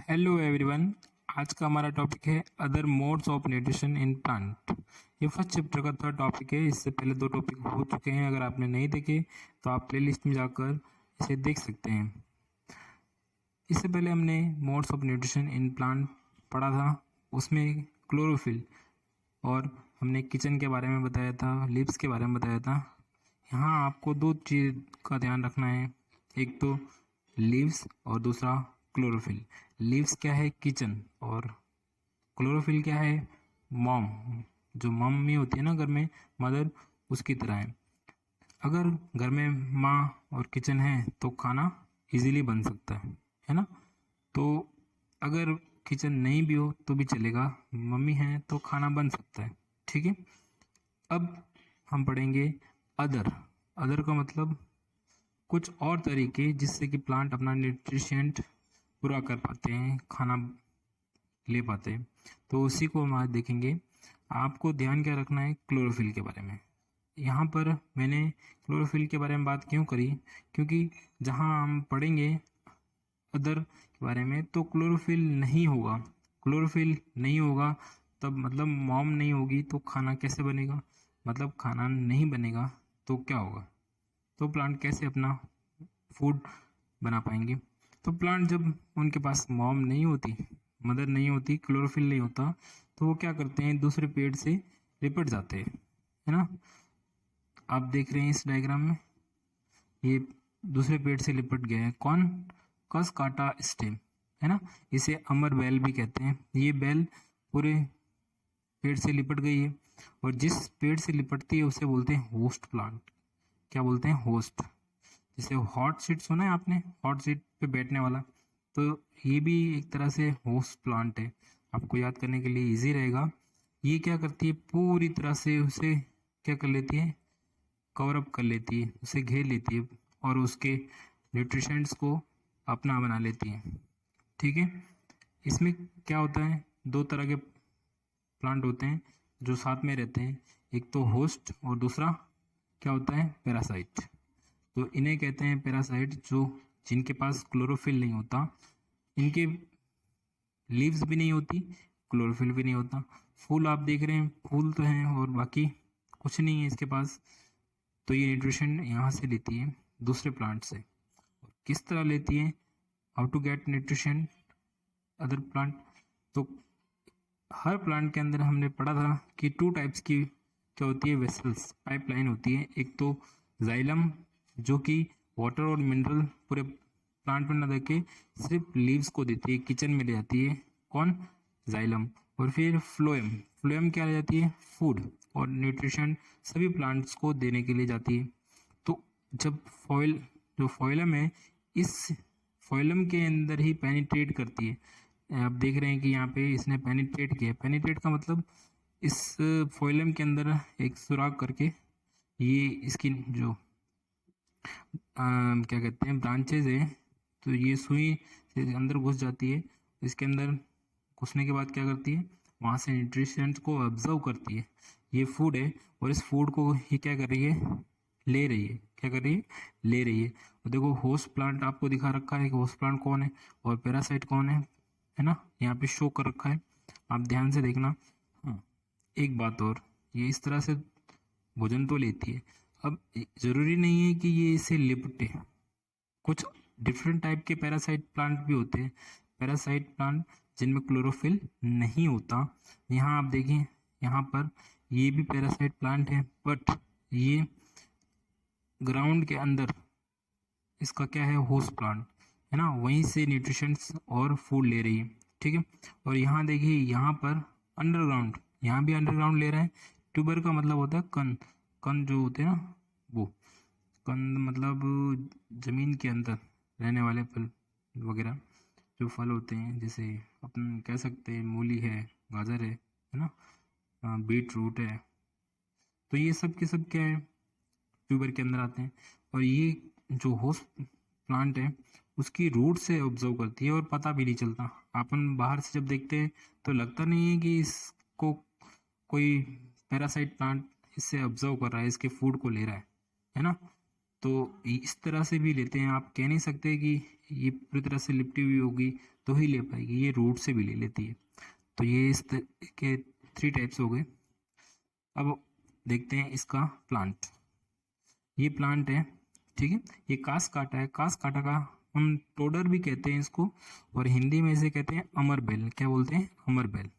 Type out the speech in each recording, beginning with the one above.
Hello everyone. आज का हमारा टॉपिक है other modes of nutrition in plant. ये फर्स्ट चैप्टर का थर्ड टॉपिक है। इससे पहले दो टॉपिक हो चुके हैं। अगर आपने नहीं देखे तो आप प्लेलिस्ट में जाकर इसे देख सकते हैं। इससे पहले हमने modes of nutrition in plant पढ़ा था। उसमें क्लोरोफिल और हमने किचन के बारे में बताया था, लीव्स के बारे में बताया था। यहाँ आपको दो चीज़ का ध्यान रखना है, एक तो लीव्स और दूसरा क्लोरोफिल। लीव्स क्या है? किचन। और क्लोरोफिल क्या है? मॉम। जो मम्मी होती है ना घर में, मदर, उसकी तरह है। अगर घर में माँ और किचन है तो खाना इजीली बन सकता है ना। तो अगर किचन नहीं भी हो तो भी चलेगा, मम्मी है तो खाना बन सकता है। ठीक है। अब हम पढ़ेंगे अदर। अदर का मतलब कुछ और तरीके जिससे कि प्लांट अपना न्यूट्रिशेंट पूरा कर पाते हैं, खाना ले पाते हैं। तो उसी को हम आज देखेंगे। आपको ध्यान क्या रखना है? क्लोरोफिल के बारे में। यहाँ पर मैंने क्लोरोफिल के बारे में बात क्यों करी? क्योंकि जहाँ हम पढ़ेंगे अदर के बारे में तो क्लोरोफिल नहीं होगा। क्लोरोफिल नहीं होगा तब मतलब मॉम नहीं होगी तो खाना कैसे बनेगा? मतलब खाना नहीं बनेगा तो क्या होगा? तो प्लांट कैसे अपना फूड बना पाएंगे? तो प्लांट जब उनके पास मॉम नहीं होती, मदर नहीं होती, क्लोरोफिल नहीं होता, तो वो क्या करते हैं? दूसरे पेड़ से लिपट जाते हैं, है ना। आप देख रहे हैं इस डायग्राम में, ये दूसरे पेड़ से लिपट गया है। कौन? कस काटा स्टेम, है ना। इसे अमर बेल भी कहते हैं। ये बेल पूरे पेड़ से लिपट गई है। और जिस पेड़ से लिपटती है उसे बोलते हैं होस्ट प्लांट। क्या बोलते हैं? होस्ट। जैसे हॉट सीट सुना है आपने, हॉट सीट पे बैठने वाला, तो ये भी एक तरह से होस्ट प्लांट है। आपको याद करने के लिए इजी रहेगा। ये क्या करती है? पूरी तरह से उसे क्या कर लेती है? कवर अप कर लेती है, उसे घेर लेती है और उसके न्यूट्रिशंट्स को अपना बना लेती है। ठीक है। इसमें क्या होता है? दो तरह के प्लांट होते हैं जो साथ में रहते हैं, एक तो होस्ट और दूसरा क्या होता है? पैरासाइट। तो इन्हें कहते हैं पैरासाइट, जो जिनके पास क्लोरोफिल नहीं होता। इनके लीव्स भी नहीं होती, क्लोरोफिल भी नहीं होता। फूल आप देख रहे हैं, फूल तो हैं और बाकी कुछ नहीं है इसके पास। तो ये न्यूट्रिशन यहाँ से लेती है दूसरे प्लांट से। किस तरह लेती है? How to get nutrition other plant. तो हर प्लांट के अंदर हमने पढ़ा था कि टू टाइप्स की क्या होती है? वेसल्स, पाइपलाइन होती है। एक तो जाइलम, जो कि वाटर और मिनरल पूरे प्लांट में न देके सिर्फ लीव्स को देती है, किचन में ले जाती है। कौन? जाइलम। और फिर फ्लोएम। फ्लोएम क्या ले जाती है? फूड और न्यूट्रिशन सभी प्लांट्स को देने के लिए जाती है। तो जब फॉइल, जो फॉइलम है, इस फॉइलम के अंदर ही पेनिट्रेट करती है। आप देख रहे हैं कि यहाँ पे इसने पेनिट्रेट किया। पेनिट्रेट का मतलब इस फॉइलम के अंदर एक सुराख करके ये इसकी जो क्या कहते हैं, ब्रांचेज है, तो ये सुई से अंदर घुस जाती है। इसके अंदर घुसने के बाद क्या करती है? वहाँ से न्यूट्रिशंस को ऑब्जर्व करती है। ये फूड है और इस फूड को ये क्या कर रही है? ले रही है। क्या कर रही है? ले रही है। और देखो होस्ट प्लांट आपको दिखा रखा है कि होस्ट प्लांट कौन है और पैरासाइट कौन है ना। यहाँ पे शो कर रखा है, आप ध्यान से देखना। हाँ, एक बात और, ये इस तरह से भोजन तो लेती है। अब जरूरी नहीं है कि ये इसे लिपटे। कुछ डिफरेंट टाइप के पैरासाइट प्लांट भी होते हैं। पैरासाइट प्लांट जिनमें क्लोरोफिल नहीं होता। यहाँ आप देखें, यहाँ पर ये भी पैरासाइट प्लांट है, बट ये ग्राउंड के अंदर इसका क्या है? होस्ट प्लांट है ना, वहीं से न्यूट्रिशंस और फूड ले रही है। ठीक है। और यहाँ देखिए, यहाँ पर अंडरग्राउंड, यहाँ भी अंडरग्राउंड ले रहा है। ट्यूबर का मतलब होता है कण। कण जो होते हैं ना, वो कंद मतलब जमीन के अंदर रहने वाले फल वगैरह, जो फल होते हैं, जैसे अपन कह सकते हैं मूली है, गाजर है ना, बीट रूट है। तो ये सब के सब क्या है? ट्यूबर के अंदर आते हैं। और ये जो होस्ट प्लांट है उसकी रूट से ऑब्जर्व करती है और पता भी नहीं चलता। अपन बाहर से जब देखते हैं तो लगता नहीं है कि इसको कोई पैरासाइट प्लांट इससे ऑब्जर्व कर रहा है, इसके फूड को ले रहा है ना। तो इस तरह से भी लेते हैं, आप कह नहीं सकते कि ये पूरी तरह से लिपटी हुई होगी तो ही ले पाएगी, ये रूट से भी ले लेती है। तो ये इस तरह के 3 टाइप्स हो गए। अब देखते हैं इसका प्लांट। ये प्लांट है, ठीक है। ये कास काटा है, कास काटा का हम टोडर भी कहते हैं इसको, और हिंदी में इसे कहते हैं अमरबेल। क्या बोलते हैं? अमरबेल,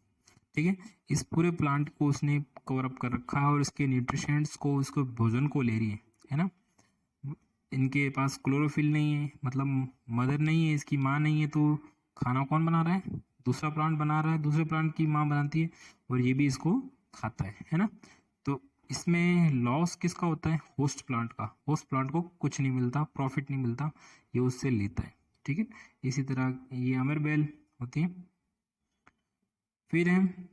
ठीक है। इस पूरे प्लांट को उसने कवर अप कर रखा है और इसके न्यूट्रिशेंट्स को, उसको भोजन को ले रही है ना। इनके पास क्लोरोफिल नहीं है, मतलब मदर नहीं है, इसकी माँ नहीं है, तो खाना कौन बना रहा है? दूसरा प्लांट बना रहा है, दूसरे प्लांट की माँ बनाती है और ये भी इसको खाता है ना। तो इसमें लॉस किसका होता है? होस्ट प्लांट का। होस्ट प्लांट को कुछ नहीं मिलता, प्रॉफिट नहीं मिलता, ये उससे लेता है, ठीक है। इसी तरह ये अमरबेल होती है। फिर है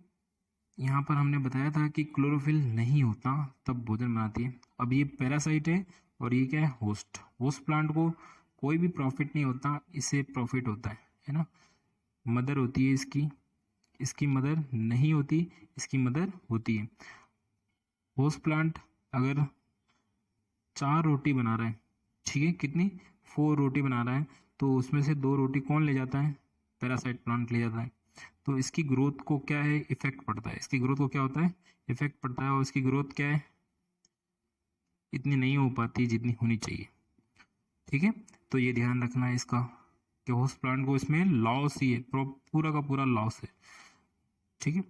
यहाँ पर हमने बताया था कि क्लोरोफिल नहीं होता तब भोजन बनाती है। अब ये पैरासाइट है और ये क्या है? होस्ट। होस्ट प्लांट को कोई भी प्रॉफिट नहीं होता, इसे प्रॉफिट होता है ना। मदर होती है इसकी, इसकी मदर नहीं होती, इसकी मदर होती है। होस्ट प्लांट अगर 4 रोटी बना रहा है, ठीक है, कितनी? 4 रोटी बना रहा है, तो उसमें से 2 रोटी कौन ले जाता है? पैरासाइट प्लांट ले जाता है। तो इसकी ग्रोथ को क्या है? इफेक्ट पड़ता है। इसकी ग्रोथ को क्या होता है? इफेक्ट पड़ता है। और इसकी ग्रोथ क्या है? इतनी नहीं हो पाती जितनी होनी चाहिए, ठीक है। तो ये ध्यान रखना है इसका कि होस्ट प्लांट को इसमें लॉस ही है, पूरा का पूरा लॉस है, ठीक है।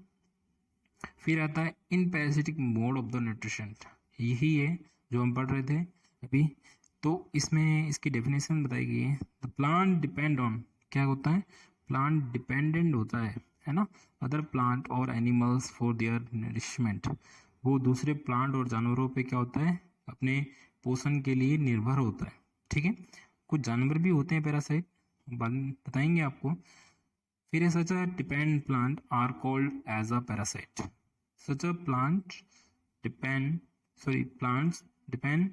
फिर आता है in parasitic mode of the nutrition. यही है जो हम पढ़ रहे थे अभी। तो इसमें इसकी डेफिनेशन बताई गई है। द प्लांट डिपेंड ऑन, क्या होता है? प्लांट डिपेंडेंट होता है ना, अदर प्लांट और एनिमल्स फॉर देयर नरिशमेंट। वो दूसरे प्लांट और जानवरों पे क्या होता है? अपने पोषण के लिए निर्भर होता है, ठीक है। कुछ जानवर भी होते हैं पैरासाइट, बताएंगे आपको। फिर such a depend plant are called as a parasite. Such a plant depend plants depend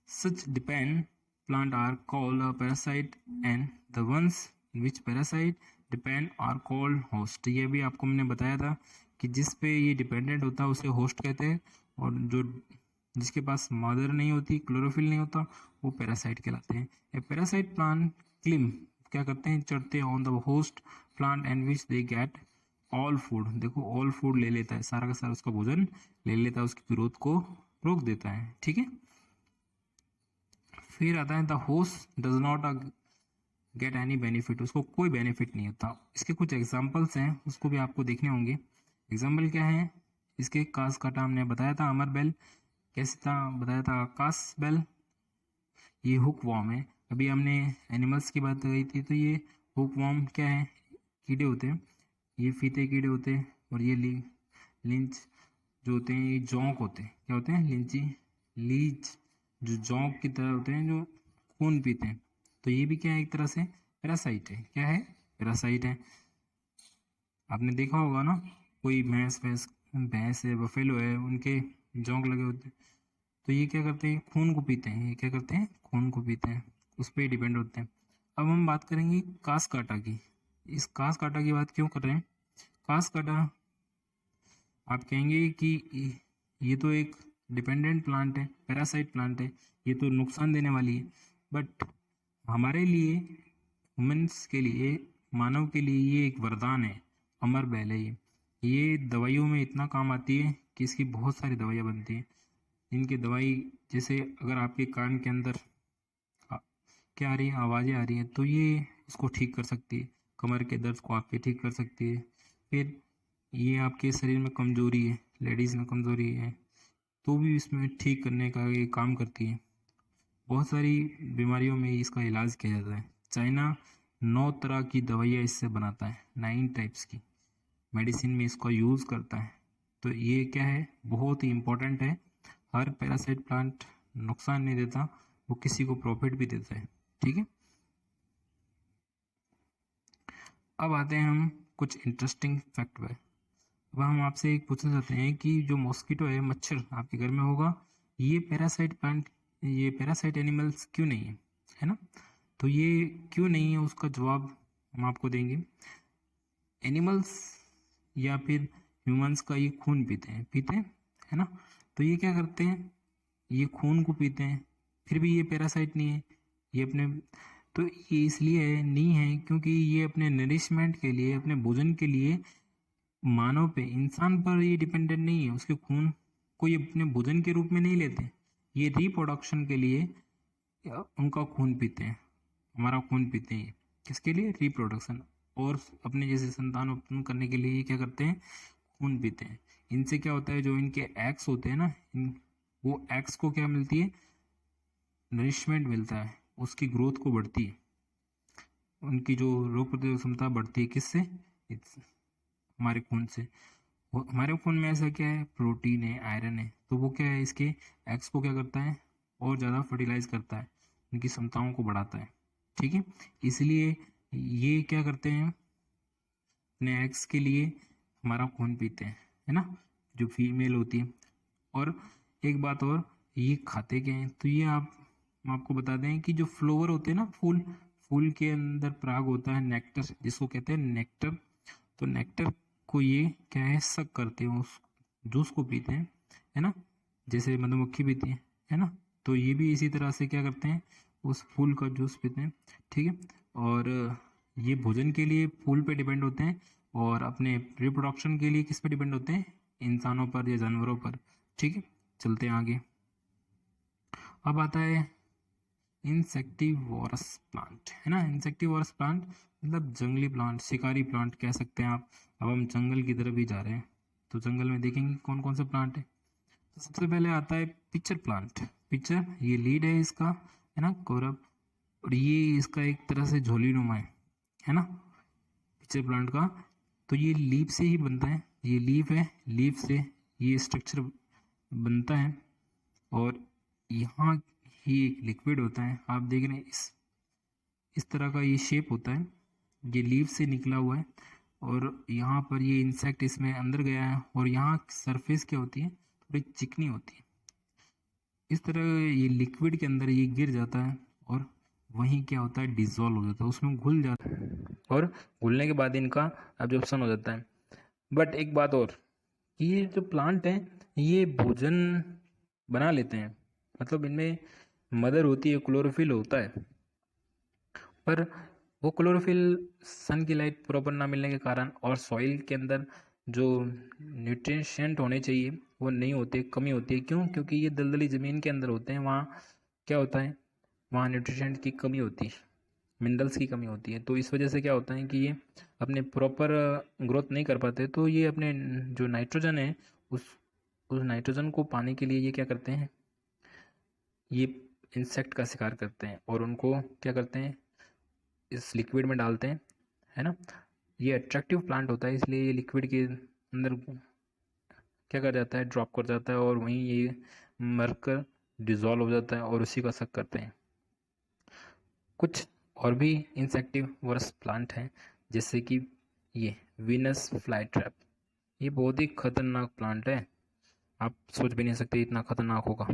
such depend plant are called a parasite and the ones in which parasite depend are called host। ये भी आपको मैंने बताया था कि जिस पे ये डिपेंडेंट होता है उसे होस्ट कहते हैं, और जो जिसके पास मदर नहीं होती, क्लोरोफिल नहीं होता, वो पैरासाइट कहलाते हैं। ए पैरासाइट प्लांट क्लिम, क्या करते हैं? चढ़ते हैं on the host plant and which they get all food. देखो ऑल फूड ले लेता है, सारा का सारा उसका भोजन ले लेता है, उसकी ग्रोथ को रोक देता है, ठीक है। फिर आता है the host does not get any benefit, उसको कोई बेनिफिट नहीं होता। इसके कुछ एग्जांपल्स हैं, उसको भी आपको देखने होंगे। एग्जांपल क्या है इसके? कास काटा हमने बताया था, अमर बेल कैसे था बताया था, कास बेल। ये हुक वॉर्म है, अभी हमने एनिमल्स की बात करी थी, तो ये हुक वॉर्म क्या है? कीड़े होते हैं, ये फीते कीड़े होते हैं। और ये लिंच जो होते हैं, ये जोंक होते हैं। क्या होते हैं? लीच जो जोंक की तरह होते हैं, जो खून पीते हैं। तो ये भी क्या है? एक तरह से पैरासाइट है। क्या है? पैरासाइट है। आपने देखा होगा ना, कोई भैंस है, बफेलो है, उनके जोंक लगे होते हैं, तो ये क्या करते हैं? खून को पीते हैं। ये क्या करते हैं? खून को पीते हैं, उस पर डिपेंड होते हैं। अब हम बात करेंगे कास काटा की। इस कास काटा की बात क्यों कर रहे हैं? कास काटा आप कहेंगे कि ये तो एक डिपेंडेंट प्लांट है, पैरासाइट प्लांट है, ये तो नुकसान देने वाली है। बट हमारे लिए, ह्यूमंस के लिए, मानव के लिए ये एक वरदान है, अमर बेल है ये दवाइयों में इतना काम आती है कि इसकी बहुत सारी दवाइयाँ बनती हैं। इनकी दवाई, जैसे अगर आपके कान के अंदर क्या आ रही है? आवाज़ें आ रही हैं, तो ये उसको ठीक कर सकती है। कमर के दर्द को आपके ठीक कर सकती है। फिर ये आपके शरीर में कमजोरी है, लेडीज़ में कमजोरी है, तो भी इसमें ठीक करने का ये काम करती है। बहुत सारी बीमारियों में इसका इलाज किया जाता है। चाइना 9 तरह की दवाइयाँ इससे बनाता है, 9 टाइप्स की मेडिसिन में इसका यूज़ करता है। तो ये क्या है? बहुत ही इम्पोर्टेंट है। हर पैरासाइट प्लांट नुकसान नहीं देता, वो किसी को प्रॉफिट भी देता है, ठीक है। अब आते हैं हम कुछ इंटरेस्टिंग फैक्ट पे। अब हम आपसे एक पूछना चाहते हैं कि जो मॉस्किटो है, मच्छर आपके घर में होगा, ये पैरासाइट एनिमल्स क्यों नहीं है ना। तो ये क्यों नहीं है, उसका जवाब हम आपको देंगे। एनिमल्स या फिर ह्यूमंस का ये खून पीते हैं है ना। तो ये क्या करते हैं? ये खून को पीते हैं, फिर भी ये पैरासाइट नहीं है। ये अपने तो ये इसलिए नहीं है क्योंकि ये अपने नरिशमेंट के लिए, अपने भोजन के लिए मानव पे, इंसान पर ये डिपेंडेंट नहीं है। उसके खून को ये अपने भोजन के रूप में नहीं लेते। ये रिप्रोडक्शन के लिए उनका खून पीते हैं, हमारा खून पीते हैं। किसके लिए? रिप्रोडक्शन। और अपने जैसे संतान उत्पन्न करने के लिए ये क्या करते हैं? खून पीते हैं। इनसे क्या होता है, जो इनके एग्स होते हैं ना, वो एग्स को क्या मिलती है? नरिशमेंट मिलता है, उसकी ग्रोथ को बढ़ती है, उनकी जो रोग प्रतिरोधक क्षमता बढ़ती है। किससे? हमारे खून से। हमारे खून में ऐसा क्या है? प्रोटीन है, आयरन है। तो वो क्या है, इसके एग्स को क्या करता है? और ज़्यादा फर्टिलाइज करता है, उनकी क्षमताओं को बढ़ाता है। ठीक है, इसलिए ये क्या करते हैं? अपने एग्स के लिए हमारा खून पीते हैं, है ना, जो फीमेल होती है। और एक बात और, ये खाते क्या हैं? तो ये हम आपको बता दें कि जो फ्लावर होते हैं ना, फूल, फूल के अंदर पराग होता है, नेक्टर जिसको कहते हैं नेक्टर। तो नेक्टर को ये क्या है? सक करते हैं, उस जूस को पीते हैं, है ना, जैसे मधुमक्खी पीती है ना। तो ये भी इसी तरह से क्या करते हैं? उस फूल का जूस पीते हैं। ठीक है, और ये भोजन के लिए फूल पे डिपेंड होते हैं, और अपने रिप्रोडक्शन के लिए किस पे डिपेंड होते हैं? इंसानों पर या जानवरों पर। ठीक है, चलते हैं आगे। अब आता है इंसेक्टिवोरस प्लांट, है ना। इंसेक्टिवोरस प्लांट मतलब जंगली प्लांट, शिकारी प्लांट कह सकते हैं आप। अब हम जंगल की तरफ ही जा रहे हैं, तो जंगल में देखेंगे कौन कौन से प्लांट है। तो सबसे पहले आता है पिचर प्लांट। पिचर, ये लीड है इसका, है ना, कौरव। और ये इसका एक तरह से झोली नुमा है ना, पिचर प्लांट का। तो ये लीफ से ही बनता है, ये लीफ है, लीफ से ये स्ट्रक्चर बनता है। और यहाँ ही एक लिक्विड होता है, आप देख रहे हैं इस तरह का ये शेप होता है, ये लीफ से निकला हुआ है। और यहाँ पर ये इंसेक्ट इसमें अंदर गया है, और यहाँ सरफेस क्या होती है? थोड़ी चिकनी होती है। इस तरह ये लिक्विड के अंदर ये गिर जाता है, और वहीं क्या होता है? डिजोल्व हो जाता है, उसमें घुल जाता है, और घुलने के बाद इनका एब्जॉर्प्शन हो जाता है। बट एक बात और, कि ये जो प्लांट हैं ये भोजन बना लेते हैं, मतलब इनमें मदर होती है, क्लोरोफिल होता है, पर वो क्लोरोफिल सन की लाइट प्रॉपर ना मिलने के कारण और सॉइल के अंदर जो न्यूट्रिशेंट होने चाहिए वो नहीं होते, कमी होती है। क्यों? क्योंकि ये दलदली ज़मीन के अंदर होते हैं, वहाँ क्या होता है? वहाँ न्यूट्रिशेंट की कमी होती है, मिनरल्स की कमी होती है। तो इस वजह से क्या होता है कि ये अपने प्रॉपर ग्रोथ नहीं कर पाते। तो ये अपने जो नाइट्रोजन है, उस नाइट्रोजन को पाने के लिए ये क्या करते हैं? ये इंसेक्ट का शिकार करते हैं, और उनको क्या करते हैं? इस लिक्विड में डालते हैं, है ना। ये अट्रैक्टिव प्लांट होता है, इसलिए ये लिक्विड के अंदर क्या कर जाता है? ड्रॉप कर जाता है, और वहीं ये मर कर डिज़ोल्व हो जाता है, और उसी का सक करते हैं। कुछ और भी इंसेक्टिवोरस प्लांट हैं, जैसे कि ये वीनस फ्लाई ट्रैप। ये बहुत ही खतरनाक प्लांट है, आप सोच भी नहीं सकते इतना खतरनाक होगा।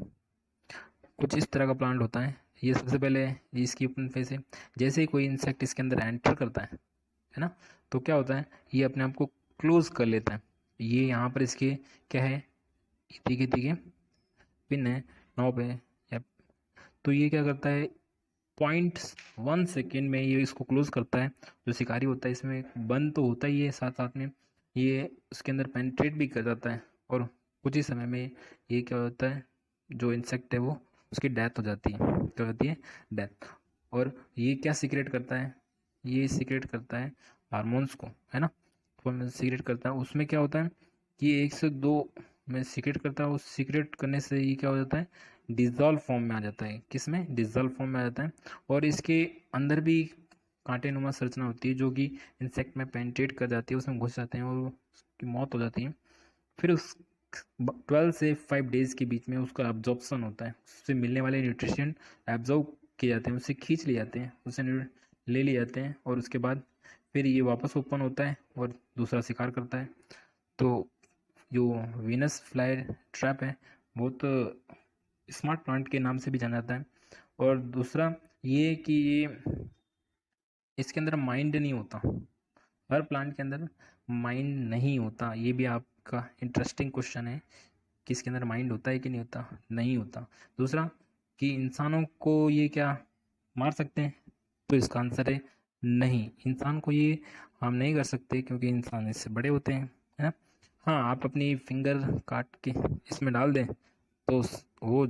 कुछ इस तरह का प्लांट होता है। ये सबसे पहले इसकी अपन पे से जैसे ही कोई इंसेक्ट इसके अंदर एंटर करता है ना, तो क्या होता है? ये अपने आप को क्लोज कर लेता है। ये यहाँ पर इसके क्या है? तीखे तीखे पिन है, नॉब है, या तो ये क्या करता है? 0.1 सेकेंड में ये इसको क्लोज करता है। जो शिकारी होता है इसमें बंद तो होता ही है, साथ साथ में ये उसके अंदर पेनिट्रेट भी कर जाता है, और कुछ ही समय में ये क्या होता है? जो इंसेक्ट है वो उसकी डेथ हो जाती है। क्या होती है? डेथ। और ये क्या सीक्रेट करता है? ये सीक्रेट करता है हार्मोन्स को, है ना। तो सीक्रेट करता है, उसमें क्या होता है कि 1 से 2 में सीक्रेट करता है। उस सीक्रेट करने से ये क्या हो जाता है? डिज़ोल्व फॉर्म में आ जाता है। किस में? डिज़ोल्व फॉर्म में आ जाता है। और इसके अंदर भी कांटेनुमा संरचना होती है, जो कि इंसेक्ट में पेनिट्रेट कर जाती है, उसमें घुस जाते हैं, और उसकी मौत हो जाती है। फिर उस 12 से 5 डेज़ के बीच में उसका एब्जॉर्प्शन होता है, उससे मिलने वाले न्यूट्रिशन एब्जॉर्ब किए जाते हैं, उससे खींच लिए जाते हैं, उससे ले लिए जाते हैं, और उसके बाद फिर ये वापस ओपन होता है और दूसरा शिकार करता है। तो जो वीनस फ्लाई ट्रैप है, बहुत स्मार्ट प्लांट के नाम से भी जाना जाता है। और दूसरा ये कि ये इसके अंदर माइंड नहीं होता, हर प्लांट के अंदर माइंड नहीं होता। ये भी आपका इंटरेस्टिंग क्वेश्चन है कि इसके अंदर माइंड होता है कि नहीं होता? नहीं होता। दूसरा, कि इंसानों को ये क्या मार सकते हैं, तो इसका आंसर है नहीं, इंसान को ये हार्म नहीं कर सकते क्योंकि इंसान इससे बड़े होते हैं, है ना। हाँ, आप अपनी फिंगर काट के इसमें डाल दें तो वो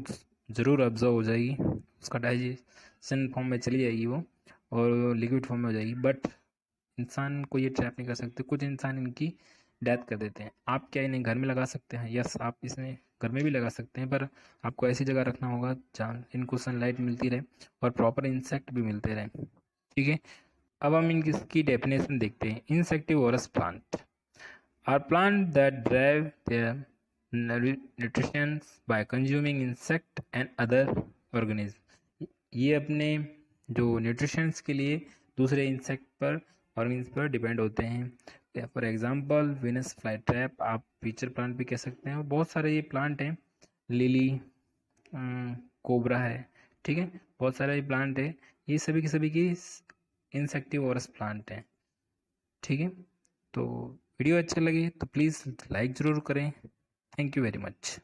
ज़रूर ऑब्जर्व हो जाएगी, उसका डाइजेशन फॉर्म में चली जाएगी वो, और लिक्विड फॉर्म में हो जाएगी। बट इंसान को ये ट्रैप नहीं कर सकते, कुछ इंसान इनकी डेथ कर देते हैं। आप क्या इन्हें घर में लगा सकते हैं? यस, आप इसमें घर में भी लगा सकते हैं, पर आपको ऐसी जगह रखना होगा जहाँ इनको सनलाइट मिलती रहे और प्रॉपर इंसेक्ट भी मिलते रहे, ठीक है। अब हम इनकी डेफिनेशन देखते हैं। Insectivorous plant are plant that drive their nutrition by consuming insect and other organism। ये अपने जो न्यूट्रिशंस के लिए दूसरे इंसेक्ट पर ऑर्गेनिज्म पर डिपेंड होते हैं। For example Venus fly trap, आप फीचर प्लांट भी कह सकते हैं, और बहुत सारे ये प्लांट हैं, लिली, कोबरा है, ठीक है, बहुत सारे ये प्लांट है, ये सभी के सभी की इंसेक्टिवोरस प्लांट हैं, ठीक है। तो वीडियो अच्छा लगे तो प्लीज़ लाइक ज़रूर करें। Thank you very much.